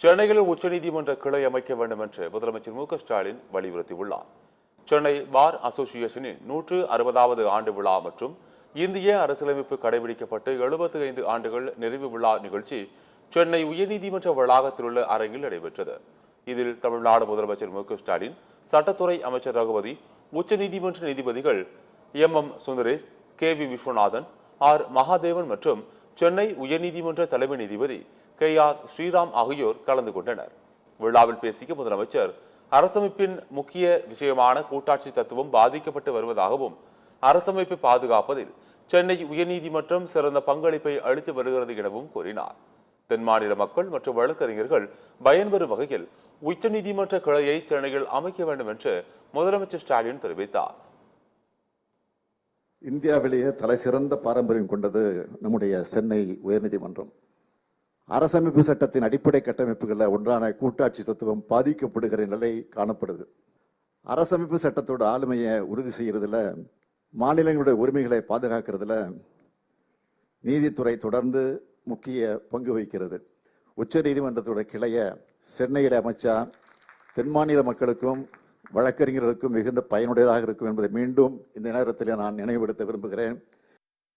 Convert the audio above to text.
சென்னையில் உச்சநீதிமன்ற கிளை அமைக்க வேண்டும் என்று முதலமைச்சர் மு க ஸ்டாலின் வலியுறுத்தியுள்ளார். சென்னை பார் அசோசியேஷனின் 160வது ஆண்டு விழா மற்றும் இந்திய அரசியலமைப்பு கடைபிடிக்கப்பட்டு 75 ஆண்டுகள் நிறைவு விழா நிகழ்ச்சி சென்னை உயர்நீதிமன்ற வளாகத்தில் உள்ள அரங்கில் நடைபெற்றது. இதில் தமிழ்நாடு முதலமைச்சர் மு க ஸ்டாலின், சட்டத்துறை அமைச்சர் ரகுபதி, உச்சநீதிமன்ற நீதிபதிகள் M Sundaresh, KV Viswanathan, R Mahadevan மற்றும் சென்னை உயர்நீதிமன்ற தலைமை நீதிபதி KR ஸ்ரீராம் ஆகியோர் கலந்து கொண்டனர். விழாவில் பேசிய முதலமைச்சர், அரசமைப்பின் முக்கிய விஷயமான கூட்டாட்சி தத்துவம் பாதிக்கப்பட்டு வருவதாகவும், அரசமைப்பை பாதுகாப்பதில் சென்னை உயர்நீதிமன்றம் சிறந்த பங்களிப்பை அளித்து வருகிறது எனவும் கூறினார். தென் மாநில மக்கள் மற்றும் வழக்கறிஞர்கள் பயன்பெறும் வகையில் உச்சநீதிமன்ற கிளையை சென்னையில் அமைக்க வேண்டும் என்று முதலமைச்சர் ஸ்டாலின் தெரிவித்தார். இந்தியாவிலேயே தலை சிறந்த பாரம்பரியம் கொண்டது நம்முடைய சென்னை உயர்நீதிமன்றம். அரசமைப்பு சட்டத்தின் அடிப்படை கட்டமைப்புகளில் ஒன்றான கூட்டாட்சி தத்துவம் பாதிக்கப்படுகிற நிலை காணப்படுது. அரசமைப்பு சட்டத்தோட ஆளுமையை உறுதி செய்யறதுல, மாநிலங்களுடைய உரிமைகளை பாதுகாக்கிறதுல நீதித்துறை தொடர்ந்து முக்கிய பங்கு வகிக்கிறது. உச்ச நீதிமன்றத்தோட கிளையை சென்னையில் அமைச்சா தென் மாநில மக்களுக்கும் வழக்கறிஞர்களுக்கும் மிகுந்த பயனுடையதாக இருக்கும் என்பதை மீண்டும் இந்த நேரத்தில் நான் நினைவுபடுத்த விரும்புகிறேன்.